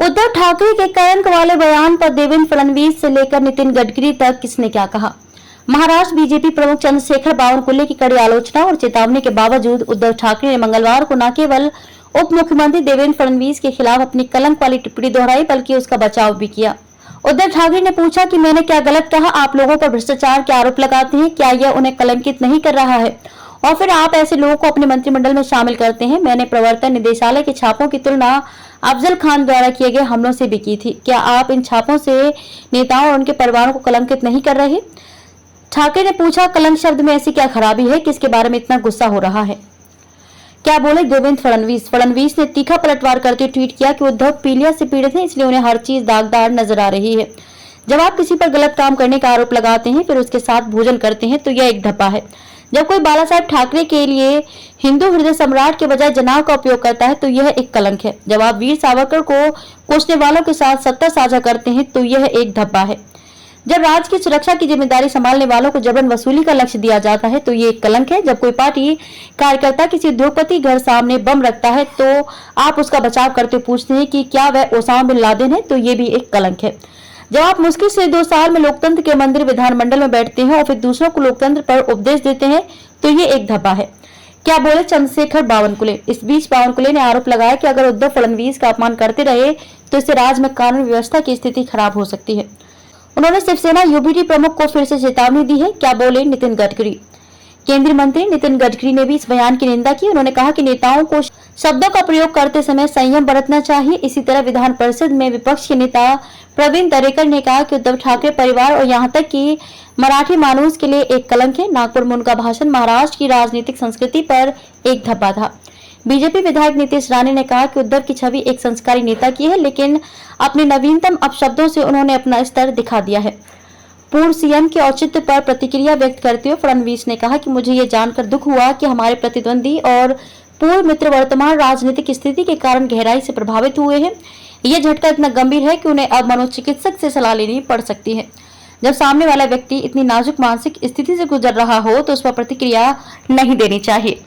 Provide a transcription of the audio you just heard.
उद्धव ठाकरे के कलंक वाले बयान पर देवेंद्र फडणवीस से लेकर नितिन गडकरी तक किसने क्या कहा। महाराष्ट्र बीजेपी प्रमुख चंद्रशेखर बावनकुले की कड़ी आलोचना और चेतावनी के बावजूद उद्धव ठाकरे ने मंगलवार को न केवल उप मुख्यमंत्री देवेंद्र फडणवीस के खिलाफ अपनी कलंक वाली टिप्पणी दोहराई बल्कि उसका बचाव भी किया। उद्धव ठाकरे ने पूछा कि मैंने क्या गलत कहा। आप लोगों पर भ्रष्टाचार के आरोप लगाते हैं, क्या यह उन्हें कलंकित नहीं कर रहा है? और फिर आप ऐसे लोगों को अपने मंत्रिमंडल में शामिल करते हैं। मैंने प्रवर्तन निदेशालय के छापों की तुलना अफजल खान द्वारा किए गए हमलों से भी की थी। क्या आप इन छापों से नेताओं और उनके परिवारों को कलंकित नहीं कर रहे? ठाकरे ने पूछा, कलंक शब्द में ऐसी क्या खराबी है, किसके बारे में इतना गुस्सा हो रहा है? क्या बोले देवेंद्र फडणवीस? फडणवीस ने तीखा पलटवार करते ट्वीट किया कि उद्धव पीलिया से पीड़ित हैं, इसलिए उन्हें हर चीज दागदार नजर आ रही है। जब आप किसी पर गलत काम करने का आरोप लगाते हैं फिर उसके साथ भोजन करते हैं तो यह एक धब्बा है। जब कोई बाला साहेब ठाकरे के लिए हिंदू हृदय सम्राट के बजाय जनाब का उपयोग करता है तो यह एक कलंक है। जब आप वीर सावरकर को कोसने वालों के साथ सत्ता साझा करते हैं तो यह एक धब्बा है। जब राज्य की सुरक्षा की जिम्मेदारी संभालने वालों को जबरन वसूली का लक्ष्य दिया जाता है तो ये एक कलंक है। जब कोई पार्टी कार्यकर्ता किसी उद्योगपति घर सामने बम रखता है तो आप उसका बचाव करते पूछते हैं कि क्या वह ओसामा बिन लादेन है, तो ये भी एक कलंक है। जब आप मुश्किल से 2 साल में लोकतंत्र के मंदिर विधानमंडल में बैठते हैं और फिर दूसरों को लोकतंत्र पर उपदेश देते हैं तो ये एक धब्बा है। क्या बोले चंद्रशेखर बावनकुले? इस बीच बावनकुले ने आरोप लगाया कि अगर उद्धव फडणवीस का अपमान करते रहे तो इससे राज्य में कानून व्यवस्था की स्थिति खराब हो सकती है। उन्होंने शिवसेना यूबीटी प्रमुख को फिर से चेतावनी दी है। क्या बोले नितिन गडकरी? केंद्रीय मंत्री नितिन गडकरी ने भी इस बयान की निंदा की। उन्होंने कहा कि नेताओं को शब्दों का प्रयोग करते समय संयम बरतना चाहिए। इसी तरह विधान परिषद में विपक्ष के नेता प्रवीण दरेकर ने कहा कि उद्धव ठाकरे परिवार और यहां तक कि मराठी मानूस के लिए एक कलंक है। नागपुर में उनका भाषण महाराष्ट्र की राजनीतिक संस्कृति पर एक धब्बा था। बीजेपी विधायक नीतीश राणे ने कहा कि उद्धव की छवि एक संस्कारी नेता की है, लेकिन अपने नवीनतम अपशब्दों से उन्होंने अपना स्तर दिखा दिया है। पूर्व सीएम के औचित्य पर प्रतिक्रिया व्यक्त करते हुए फडणवीस ने कहा कि मुझे ये जानकर दुख हुआ कि हमारे प्रतिद्वंदी और पूर्व मित्र वर्तमान राजनीतिक स्थिति के कारण गहराई से प्रभावित हुए हैं। ये झटका इतना गंभीर है कि उन्हें अब मनोचिकित्सक से सलाह लेनी पड़ सकती है। जब सामने वाला व्यक्ति इतनी नाजुक मानसिक स्थिति से गुजर रहा हो तो उस पर प्रतिक्रिया नहीं देनी चाहिए।